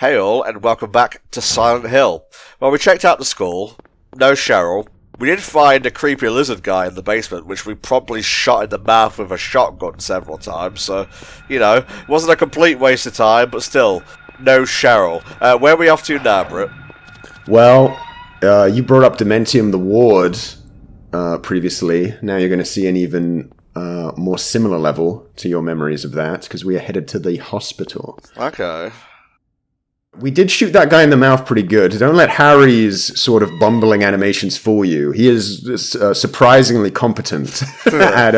Hey all, and welcome back to Silent Hill. Well, we checked out the school. No Cheryl. We did find a creepy lizard guy in the basement, which we probably shot in the mouth with a shotgun several times, so, it wasn't a complete waste of time, but still, no Cheryl. Where are we off to now, Britt? Well, you brought up Dementium the Ward previously. Now you're going to see an even more similar level to your memories of that, because we are headed to the hospital. Okay. We did shoot that guy in the mouth pretty good. Don't let Harry's sort of bumbling animations fool you. He is surprisingly competent at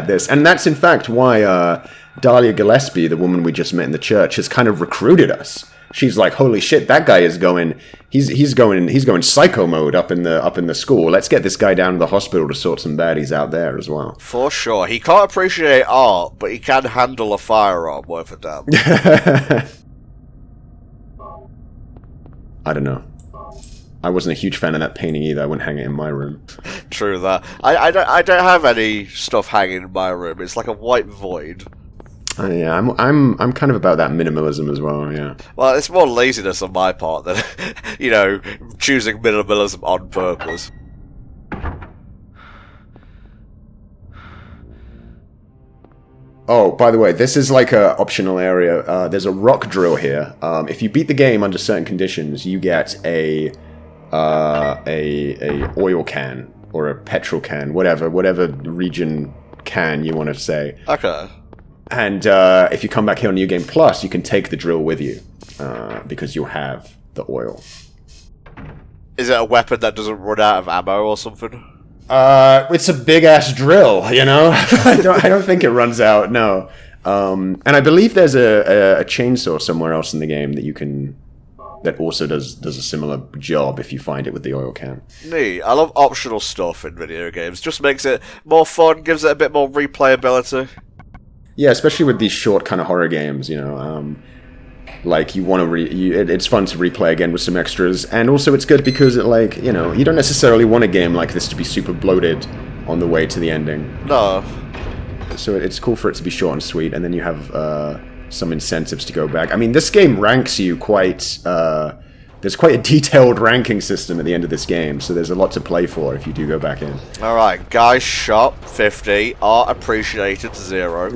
this. And that's in fact why Dahlia Gillespie, the woman we just met in the church, has kind of recruited us. She's like, holy shit, that guy is going he's going psycho mode up in the school. Let's get this guy down to the hospital to sort some baddies out there as well. For sure. He can't appreciate art, but he can handle a firearm worth a damn. I don't know. I wasn't a huge fan of that painting either. I wouldn't hang it in my room. True that. I don't have any stuff hanging in my room. It's like a white void. Yeah, I'm kind of about that minimalism as well. Yeah. Well, it's more laziness on my part than choosing minimalism on purpose. Oh, by the way, this is like a optional area. There's a rock drill here. If you beat the game under certain conditions, you get a oil can or a petrol can, whatever region can you want to say. Okay. And if you come back here on New Game Plus, you can take the drill with you because you'll have the oil. Is it a weapon that doesn't run out of ammo or something? It's a big ass drill, I don't think it runs out. No, and I believe there's a chainsaw somewhere else in the game that also does a similar job if you find it with the oil can. Neat. I love optional stuff in video games. Just makes it more fun, gives it a bit more replayability. Yeah, especially with these short kind of horror games, like you want to it's fun to replay again with some extras, and also it's good because it you don't necessarily want a game like this to be super bloated on the way to the ending. No. So it's cool for it to be short and sweet, and then you have some incentives to go back. I mean, this game ranks you quite. There's quite a detailed ranking system at the end of this game, so there's a lot to play for if you do go back in. All right, guys shot 50, art appreciated 0.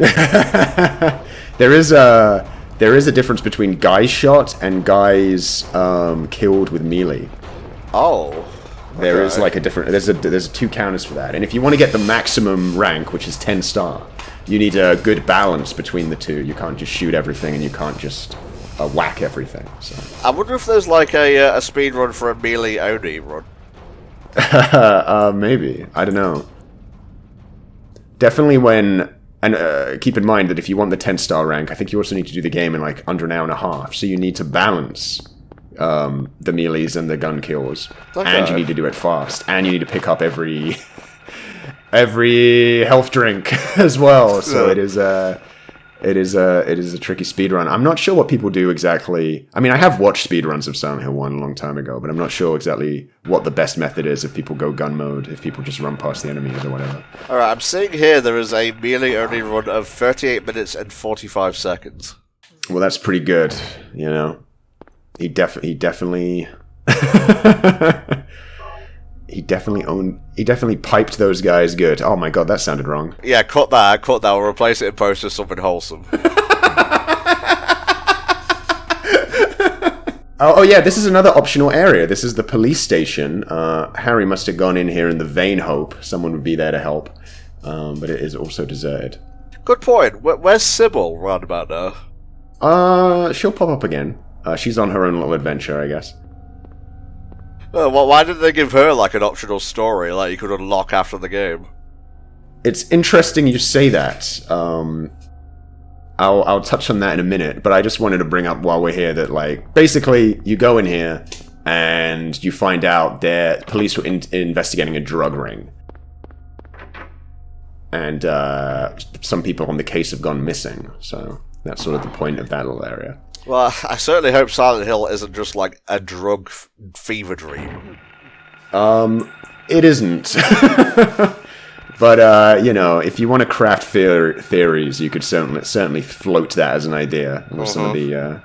There is a difference between guys shot and guys killed with melee. Oh. Okay. There is like a different. There's 2 counters for that, and if you want to get the maximum rank, which is 10 star, you need a good balance between the two. You can't just shoot everything, and you can't just whack everything. So I wonder if there's like a speed run for a melee only run. Maybe, I don't know. Definitely when. And keep in mind that if you want the 10-star rank, I think you also need to do the game in like under an hour and a half. So you need to balance the melees and the gun kills, okay. And you need to do it fast, and you need to pick up every health drink as well. So yeah. It is a tricky speedrun. I'm not sure what people do exactly. I mean, I have watched speedruns of Silent Hill 1 a long time ago, but I'm not sure exactly what the best method is if people go gun mode, if people just run past the enemies or whatever. Alright, I'm seeing here there is a melee-only run of 38 minutes and 45 seconds. Well, that's pretty good, He definitely... He definitely piped those guys good. Oh my god, that sounded wrong. Yeah, cut that. We'll replace it in post with something wholesome. Oh yeah, this is another optional area. This is the police station. Harry must have gone in here in the vain hope someone would be there to help. But it is also deserted. Good point. Where's Sybil round about now? She'll pop up again. She's on her own little adventure, I guess. Well, why didn't they give her like an optional story like you could unlock after the game? It's interesting you say that. I'll touch on that in a minute, but I just wanted to bring up while we're here that like basically you go in here and you find out that police were investigating a drug ring, and some people on the case have gone missing. So that's sort of the point of that little area. Well, I certainly hope Silent Hill isn't just like a drug fever dream. It isn't. But, if you want to craft theories, you could certainly float that as an idea with some of the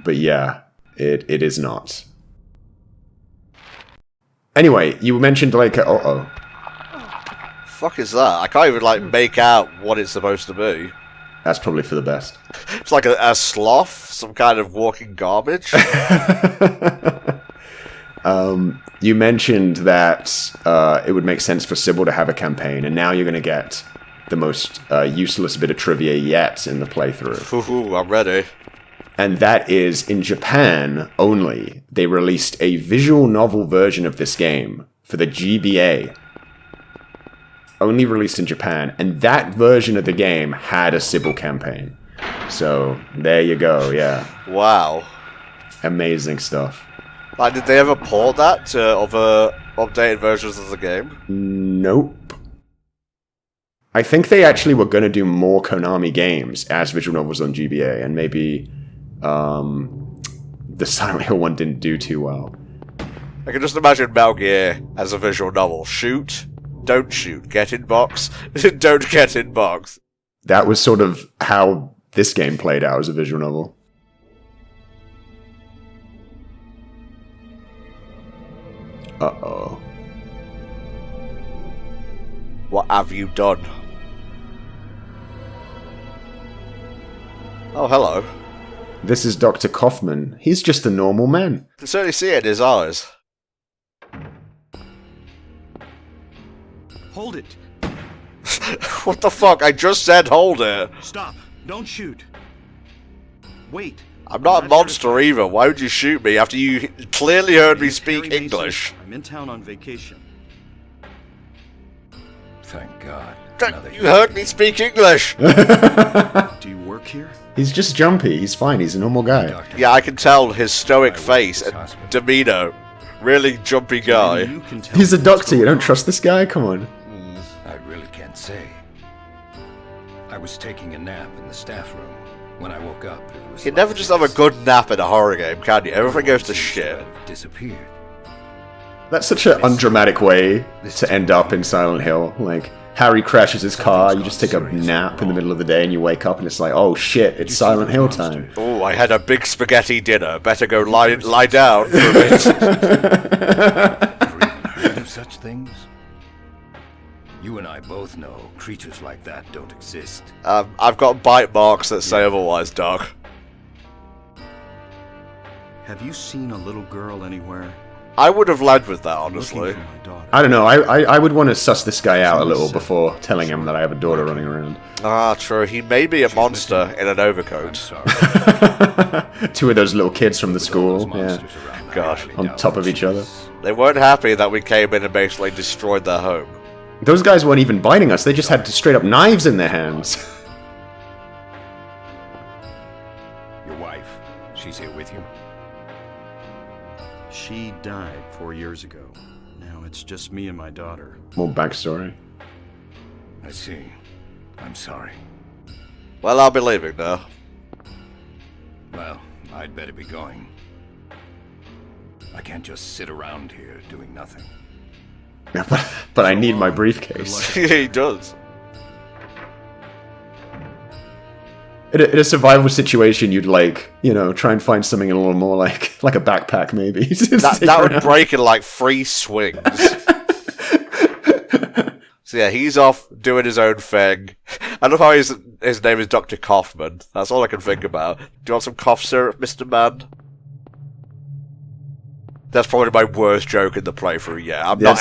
But yeah, it is not. Anyway, you mentioned like Fuck is that? I can't even like make out what it's supposed to be. That's probably for the best. It's like a sloth, some kind of walking garbage. You mentioned that it would make sense for Sybil to have a campaign, and now you're going to get the most useless bit of trivia yet in the playthrough. Ooh, I'm ready. And that is, in Japan only, they released a visual novel version of this game for the GBA. Only released in Japan, and that version of the game had a Sybil campaign. So, there you go, yeah. Wow. Amazing stuff. Like, did they ever port that to other updated versions of the game? Nope. I think they actually were going to do more Konami games as visual novels on GBA, and maybe the Silent Hill one didn't do too well. I can just imagine Metal Gear as a visual novel. Shoot, don't shoot, get in box, don't get in box. That was sort of how this game played out as a visual novel. Uh-oh. What have you done? Oh, hello. This is Dr. Kaufman. He's just a normal man. You can certainly see it in his eyes. Hold it. What the fuck? I just said hold it. Stop. Don't shoot. Wait. I'm not a monster either. Why would you shoot me after you clearly heard me speak English? I'm in town on vacation. Thank God. You heard me speak English! Do you work here? He's just jumpy. He's fine. He's a normal guy. Yeah, I can tell his stoic face and demeanor. Really jumpy guy. He's a doctor. You don't trust this guy? Come on. I really can't say. I was taking a nap in the staff room. When I woke up, it was You can never just have a good nap in a horror game, can you? Everything goes to shit. Disappeared. That's such an undramatic way to end up in Silent Hill. Like, Harry crashes his car, you just take a nap in the middle of the day and you wake up and it's like, oh shit, it's Silent Hill time. Oh, I had a big spaghetti dinner. Better go lie down for a bit. Ever even heard of such things? You and I both know creatures like that don't exist. I've got bite marks that say otherwise, dog. Have you seen a little girl anywhere? I would have led with that, honestly. Looking for my daughter. I don't know, I would want to suss this guy out a little before telling him that I have a daughter running around. Ah, true. He may be a monster in an I'm overcoat. sorry. Two of those little kids from the school, Those yeah, monsters around the Gosh. highly on doubt top of each other. They weren't happy that we came in and basically destroyed their home. Those guys weren't even biting us, they just had straight up knives in their hands. Your wife, she's here with you? She died 4 years ago. Now it's just me and my daughter. More backstory. I see. I'm sorry. Well, I'll be leaving now. Well, I'd better be going. I can't just sit around here doing nothing. But I need my briefcase. He does. In a survival situation, you'd like, you know, try and find something a little more like a backpack, maybe. That would break in like 3 swings. So yeah, he's off doing his own thing. I love how his name is Dr. Kaufman. That's all I can think about. Do you want some cough syrup, Mr. Man? That's probably my worst joke in the playthrough. Yeah, I'm not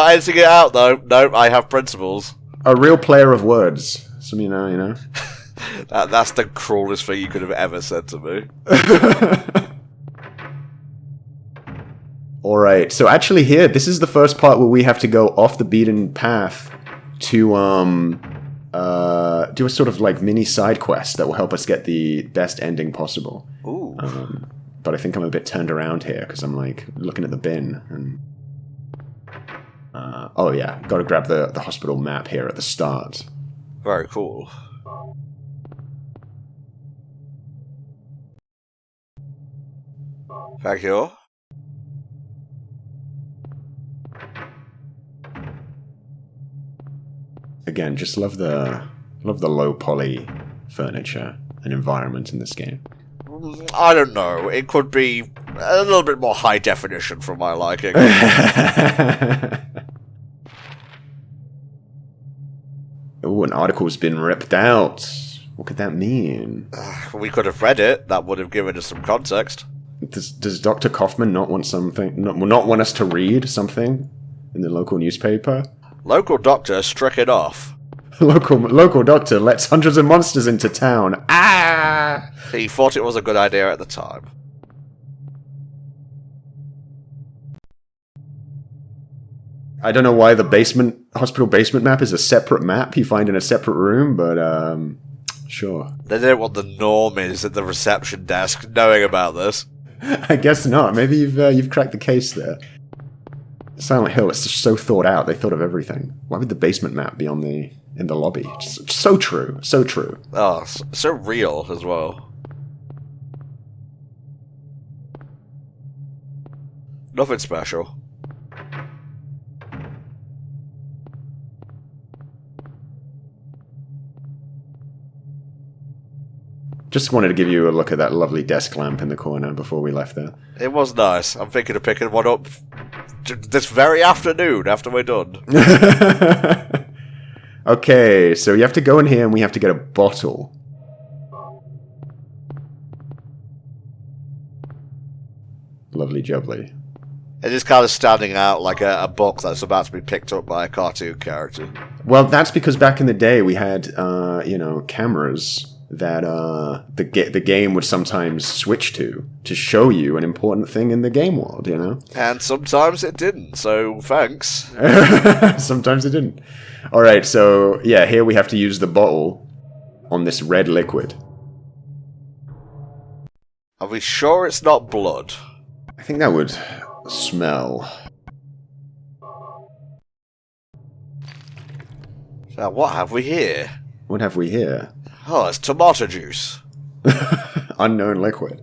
editing it out though. No, I have principles. A real player of words. Some, you know. That's the cruelest thing you could have ever said to me. Alright, so actually here, this is the first part where we have to go off the beaten path to, do a sort of like mini side quest that will help us get the best ending possible. Ooh. But I think I'm a bit turned around here, because I'm like, looking at the bin, and... oh yeah, gotta grab the hospital map here at the start. Very cool. Thank you. Again, just love the low poly furniture and environment in this game. I don't know. It could be a little bit more high definition for my liking. Oh, an article's been ripped out. What could that mean? We could have read it. That would have given us some context. Does Dr. Kaufman not want something? Not want us to read something in the local newspaper? Local doctor struck it off. Local doctor lets hundreds of monsters into town. Ah! He thought it was a good idea at the time. I don't know why the hospital basement map is a separate map you find in a separate room, but sure. They didn't want the normies at the reception desk knowing about this. I guess not. Maybe you've cracked the case there. Silent Hill, it's just so thought out. They thought of everything. Why would the basement map be in the lobby? Just so true. So true. Oh, so real as well. Nothing special. Just wanted to give you a look at that lovely desk lamp in the corner before we left there. It was nice. I'm thinking of picking one up this very afternoon after we're done. Okay, so you have to go in here and we have to get a bottle. Lovely jubbly. It is kind of standing out like a book that's about to be picked up by a cartoon character. Well, that's because back in the day we had, cameras that the game would sometimes switch to show you an important thing in the game world, you know? And sometimes it didn't, so thanks. Sometimes it didn't. Alright, so, yeah, here we have to use the bottle on this red liquid. Are we sure it's not blood? I think that would smell. Now, what have we here? What have we here? Oh, it's tomato juice. Unknown liquid.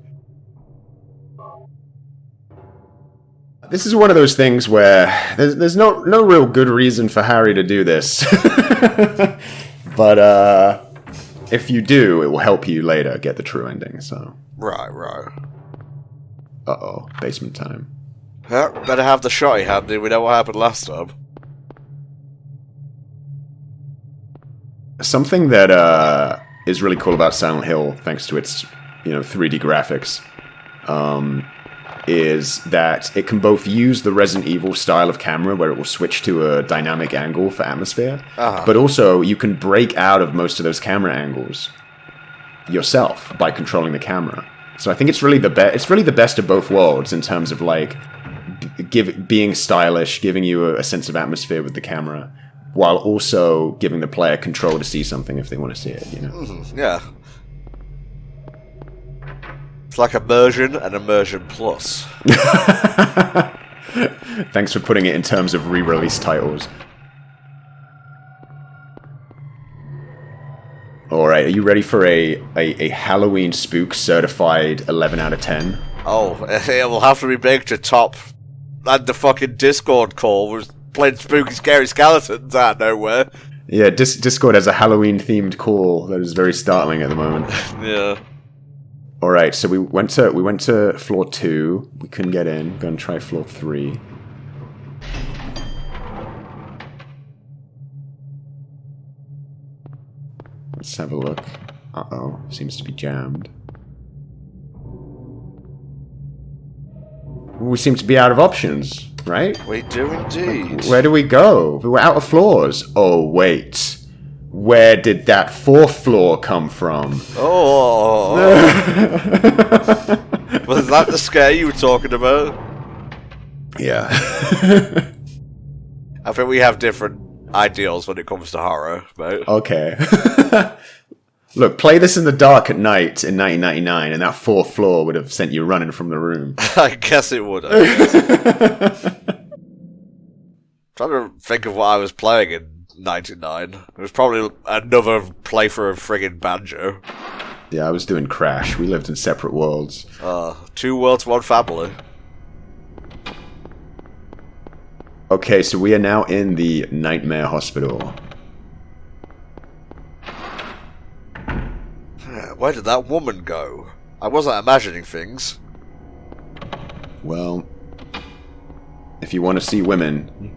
This is one of those things where there's no real good reason for Harry to do this. But if you do, it will help you later get the true ending, so. Right. Uh-oh, basement time. Yeah, better have the shotty handy. We know what happened last time. Something that is really cool about Silent Hill, thanks to its 3D graphics, is that it can both use the Resident Evil style of camera, where it will switch to a dynamic angle for atmosphere, but also you can break out of most of those camera angles yourself by controlling the camera. So I think it's really the best. It's really the best of both worlds in terms of like being stylish, giving you a sense of atmosphere with the camera, while also giving the player control to see something if they want to see it, you know? Mm-hmm, yeah. It's like immersion and immersion plus. Thanks for putting it in terms of re-release titles. Alright, are you ready for a Halloween spook certified 11 out of 10? Oh, it will have to be big to top. And the fucking Discord call was playing spooky scary skeletons out of nowhere. Yeah, Discord has a Halloween-themed call that is very startling at the moment. Yeah. Alright, so we went to floor 2. We couldn't get in. Gonna try floor 3. Let's have a look. Uh-oh, seems to be jammed. We seem to be out of options, right? We do indeed. Where do we go? We're out of floors. Oh, wait. Where did that 4th floor come from? Oh. Was that the scare you were talking about? Yeah. I think we have different ideals when it comes to horror, mate. Okay. Look, play this in the dark at night in 1999, and that 4th floor would have sent you running from the room. I guess it would. Trying to think of what I was playing in 99. It was probably another playthrough of friggin' Banjo. Yeah, I was doing Crash. We lived in separate worlds. 2 worlds, 1 family. Okay, so we are now in the Nightmare Hospital. Where did that woman go? I wasn't imagining things. Well, if you want to see women,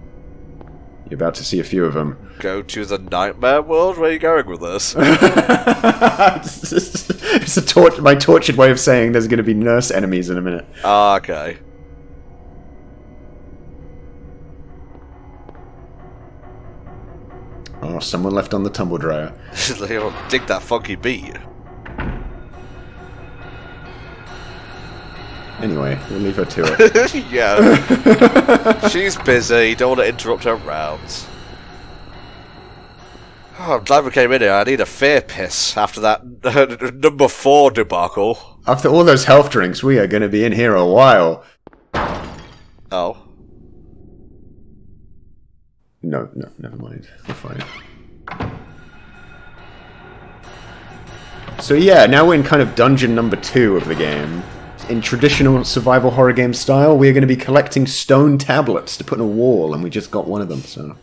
you're about to see a few of them. Go to the nightmare world? Where are you going with this? It's my tortured way of saying there's going to be nurse enemies in a minute. Ah, okay. Oh, someone left on the tumble dryer. Dig that funky beat. Anyway, we'll leave her to it. Yeah. She's busy, don't want to interrupt her rounds. Oh, I'm glad we came in here. I need a fear piss after that number 4 debacle. After all those health drinks, we are going to be in here a while. Oh. No, never mind. We're fine. So yeah, now we're in kind of dungeon number 2 of the game. In traditional survival horror game style, we're going to be collecting stone tablets to put in a wall, and we just got one of them, so...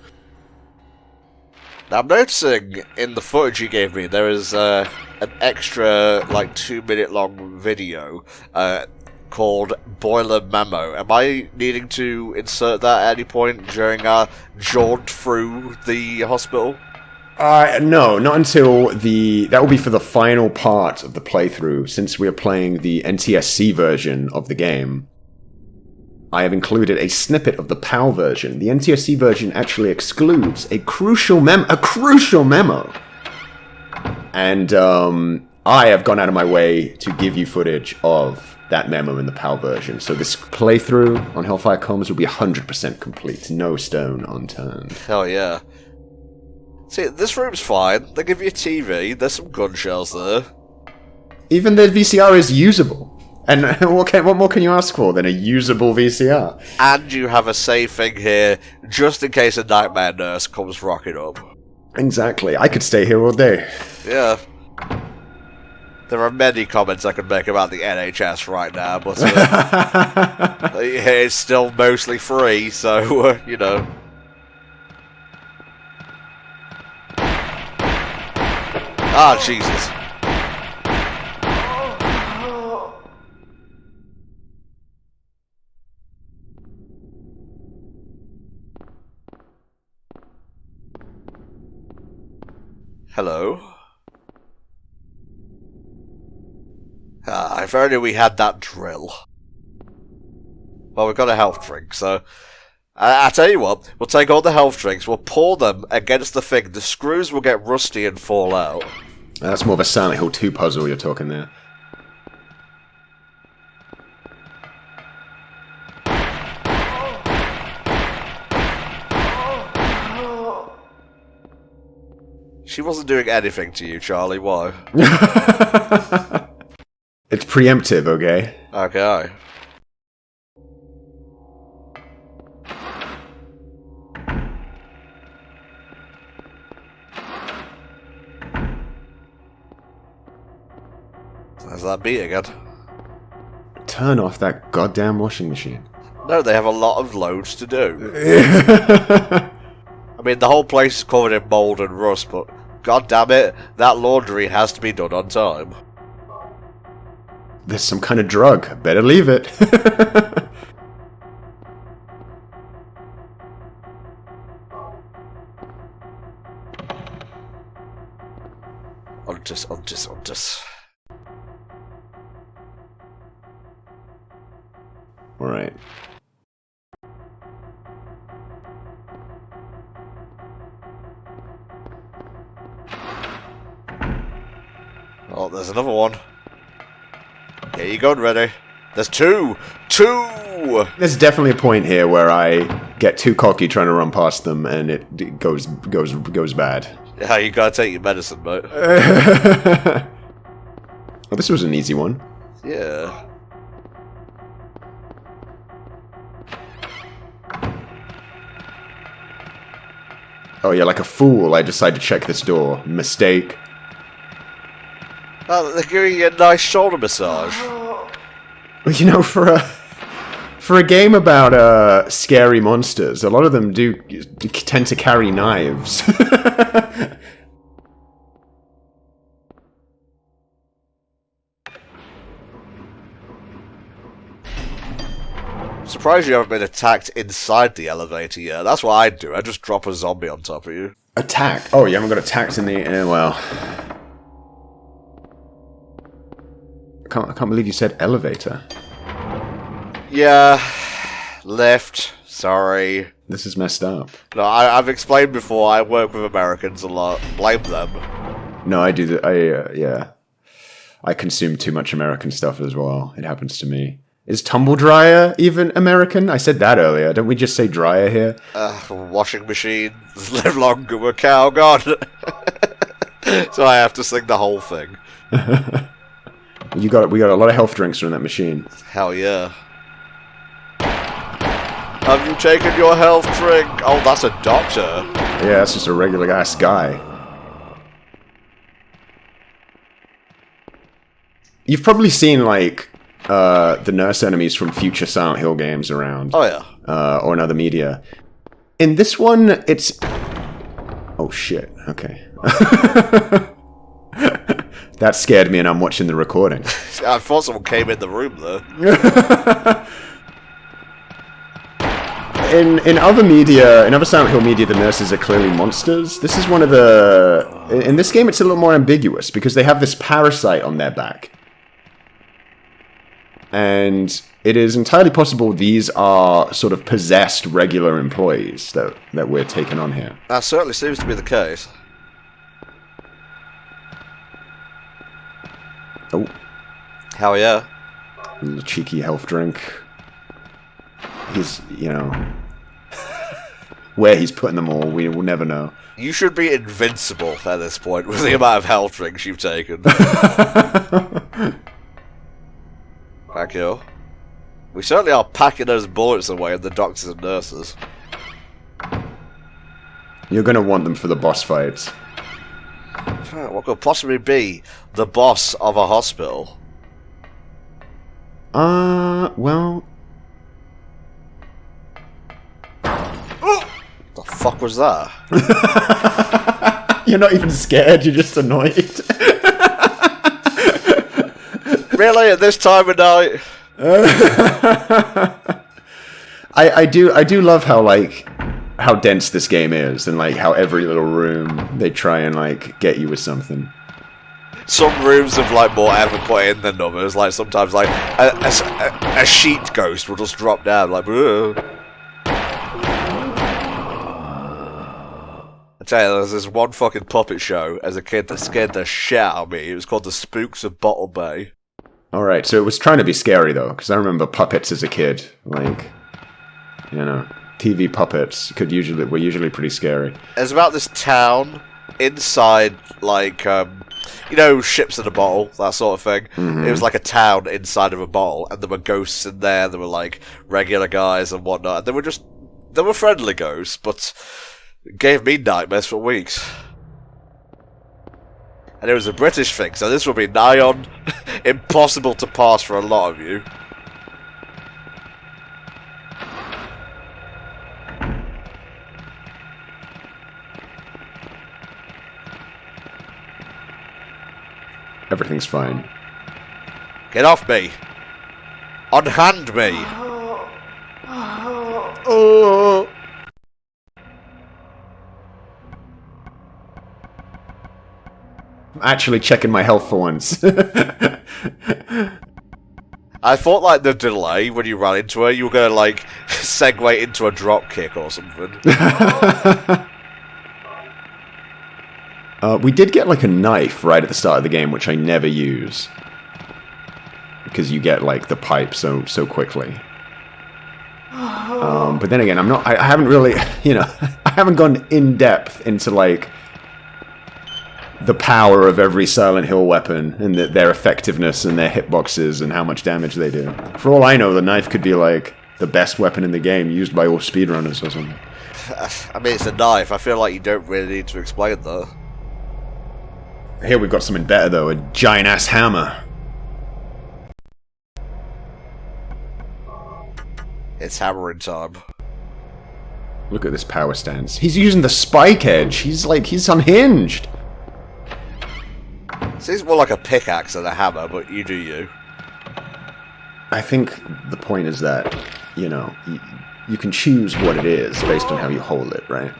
Now, I'm noticing in the footage you gave me, there is an extra, like, 2-minute long video called Boiler Memo. Am I needing to insert that at any point during our jaunt through the hospital? No, not until that will be for the final part of the playthrough, since we're playing the NTSC version of the game. I have included a snippet of the PAL version. The NTSC version actually excludes a crucial memo. And I have gone out of my way to give you footage of that memo in the PAL version. So this playthrough on HellfireComms will be 100% complete. No stone unturned. Hell yeah. See, this room's fine. They give you a TV. There's some gun shells there. Even the VCR is usable. And what more can you ask for than a usable VCR? And you have a safe thing here, just in case a nightmare nurse comes rocking up. Exactly. I could stay here all day. Yeah. There are many comments I could make about the NHS right now, but it's still mostly free, so, you know. Ah, Jesus. Hello? Ah, if only we had that drill. Well, we've got a health drink, so... I tell you what, we'll take all the health drinks, we'll pour them against the thing, the screws will get rusty and fall out. That's more of a Silent Hill 2 puzzle you're talking there. She wasn't doing anything to you, Charlie, why? It's preemptive, okay? Okay. There's that beat again. Turn off that goddamn washing machine. No, they have a lot of loads to do. I mean, the whole place is covered in mould and rust, but god damn it, that laundry has to be done on time. There's some kind of drug. Better leave it. Ontus. Alright. Oh, there's another one. Get your gun ready. There's two! Two! There's definitely a point here where I get too cocky trying to run past them and it goes bad. Yeah, you gotta take your medicine, mate. Oh, this was an easy one. Yeah. Oh yeah, like a fool, I decide to check this door. Mistake. Oh, they're giving you a nice shoulder massage. Well, you know, for a game about scary monsters, a lot of them do tend to carry knives. Surprised you haven't been attacked inside the elevator yet. That's what I'd do. I'd just drop a zombie on top of you. Attack? Oh, you haven't got attacked in the... well... I can't believe you said elevator. Yeah. Lift. Sorry. This is messed up. No, I've explained before, I work with Americans a lot. Blame them. No, I do that. Yeah. I consume too much American stuff as well. It happens to me. Is tumble dryer even American? I said that earlier. Don't we just say dryer here? Washing machine. Live longer, we're cow god. So I have to sing the whole thing. We got a lot of health drinks from that machine. Hell yeah. Have you taken your health drink? Oh, that's a doctor. Yeah, that's just a regular ass guy. You've probably seen, like, the nurse enemies from future Silent Hill games around. Oh, yeah. Or in other media. In this one, it's... Oh, shit. Okay. That scared me, and I'm watching the recording. I thought someone came in the room, though. In other media, in other Silent Hill media, the nurses are clearly monsters. This is one of the... In this game, it's a little more ambiguous, because they have this parasite on their back. And it is entirely possible these are sort of possessed regular employees that we're taking on here. That certainly seems to be the case. Oh. Hell yeah. A little cheeky health drink. He's, you know... where he's putting them all, we will never know. You should be invincible at this point with the amount of health drinks you've taken. Thank you. We certainly are packing those bullets away in the doctors and nurses. You're going to want them for the boss fights. What could possibly be the boss of a hospital? Well... The fuck was that? You're not even scared, you're just annoyed. Really, at this time of night? I do love how, like, how dense this game is, and like how every little room they try and like get you with something. Some rooms have like more effort put in than others. Like sometimes, like a sheet ghost will just drop down. Like, ugh. I tell you, there's this one fucking puppet show as a kid that scared the shit out of me. It was called The Spooks of Bottle Bay. All right, so it was trying to be scary though, because I remember puppets as a kid. Like, you know, TV puppets were usually pretty scary. It's about this town inside, like, you know, ships in a bottle, that sort of thing. Mm-hmm. It was like a town inside of a bottle, and there were ghosts in there. There were like regular guys and whatnot. They were friendly ghosts, but it gave me nightmares for weeks. And it was a British thing, so this would be nigh on impossible to pass for a lot of you. Everything's fine. Get off me! Unhand me! Oh. I'm actually checking my health for once. I thought, like, the delay when you ran into her, you were going to, like, segue into a drop kick or something. We did get, like, a knife right at the start of the game, which I never use. Because you get, like, the pipe so quickly. But then again, I haven't really, you know, I haven't gone in depth into, like, the power of every Silent Hill weapon and their effectiveness and their hitboxes and how much damage they do. For all I know, the knife could be like the best weapon in the game used by all speedrunners or something. I mean, it's a knife. I feel like you don't really need to explain that. Here we've got something better though, a giant ass hammer. It's hammering time. Look at this power stance. He's using the spike edge. He's unhinged. Seems more like a pickaxe than a hammer, but you do you. I think the point is that you know, you can choose what it is based on how you hold it, right?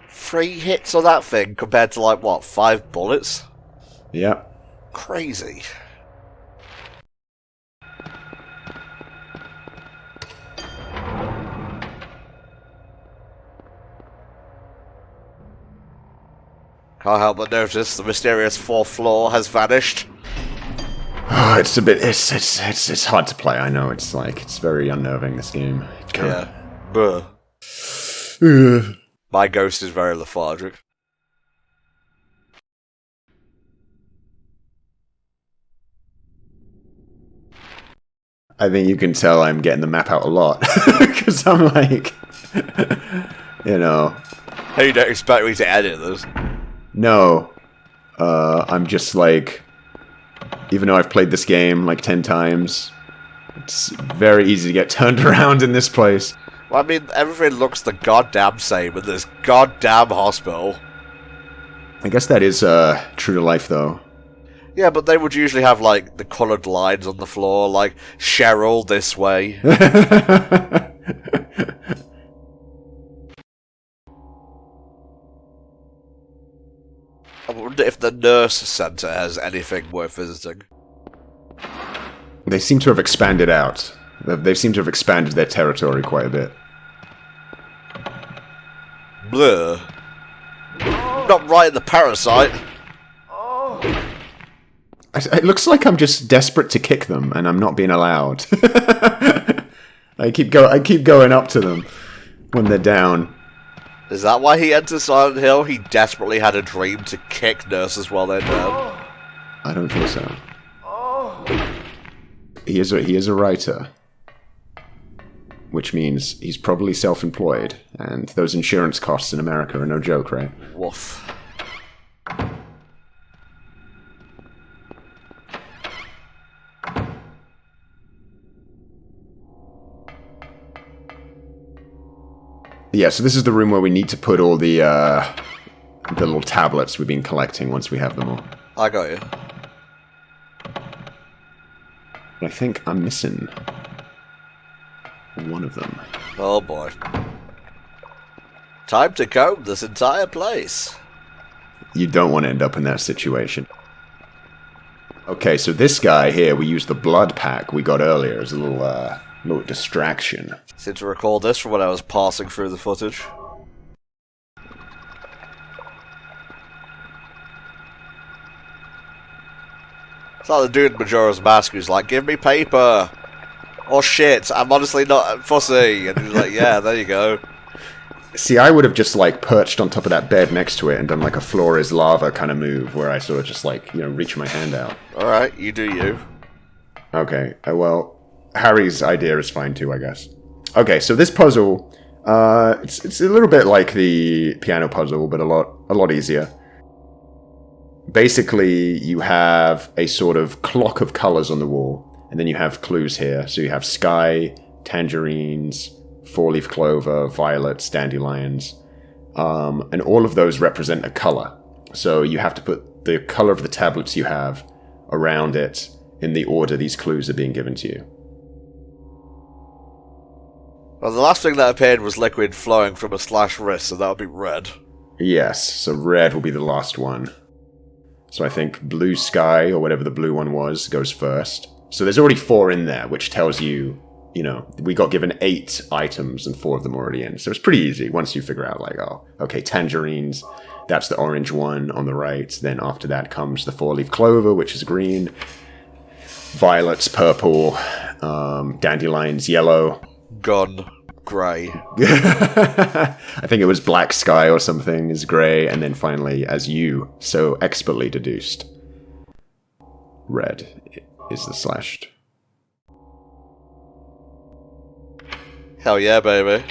Three hits on that thing compared to, like, what, 5 bullets? Yeah. Crazy. Can't help but notice the mysterious fourth floor has vanished. Oh, it's a bit. It's hard to play. I know. It's like it's very unnerving. This game. Yeah. Buh. My ghost is very lethargic. I think you can tell I'm getting the map out a lot because I'm like, you know. Hey, you don't expect me to edit this? No, I'm just like, even though I've played this game like 10 times, it's very easy to get turned around in this place. Well, I mean, everything looks the goddamn same in this goddamn hospital. I guess that is true to life, though. Yeah, but they would usually have, like, the coloured lines on the floor, like, Cheryl this way. I wonder if the nurse centre has anything worth visiting. They seem to have expanded out. They seem to have expanded their territory quite a bit. Blur. Not right in the parasite. It looks like I'm just desperate to kick them, and I'm not being allowed. I keep going up to them when they're down. Is that why he entered Silent Hill? He desperately had a dream to kick nurses while they're dead. I don't think so. He is a writer, which means he's probably self-employed, and those insurance costs in America are no joke, right? Woof. Yeah, so this is the room where we need to put all the little tablets we've been collecting once we have them all. I got you. But I think I'm missing one of them. Oh boy. Time to comb this entire place. You don't want to end up in that situation. Okay, so this guy here, we used the blood pack we got earlier as a little distraction. Seem to recall this from when I was passing through the footage. It's like the dude in Majora's Mask who's like, give me paper! Oh shit, I'm honestly not fussy! And he's like, yeah, there you go. See, I would have just, like, perched on top of that bed next to it and done, like, a floor is lava kind of move, where I sort of just, like, you know, reach my hand out. Alright, you do you. Okay, well, Harry's idea is fine too, I guess. Okay, so this puzzle, it's a little bit like the piano puzzle, but a lot easier. Basically, you have a sort of clock of colors on the wall, and then you have clues here. So you have sky, tangerines, four-leaf clover, violets, dandelions, and all of those represent a color. So you have to put the color of the tablets you have around it in the order these clues are being given to you. Well, the last thing that appeared was liquid flowing from a slashed wrist, so that would be red. Yes, so red will be the last one. So I think blue sky, or whatever the blue one was, goes first. So there's already 4 in there, which tells you, you know, we got given 8 items and 4 of them already in. So it's pretty easy once you figure out, like, oh, okay, tangerines, that's the orange one on the right. Then after that comes the 4-leaf clover, which is green. Violets, purple. Dandelions, yellow. Gun, grey. I think it was black sky or something is grey, and then finally, as you so expertly deduced, red is the slashed. Hell yeah, baby.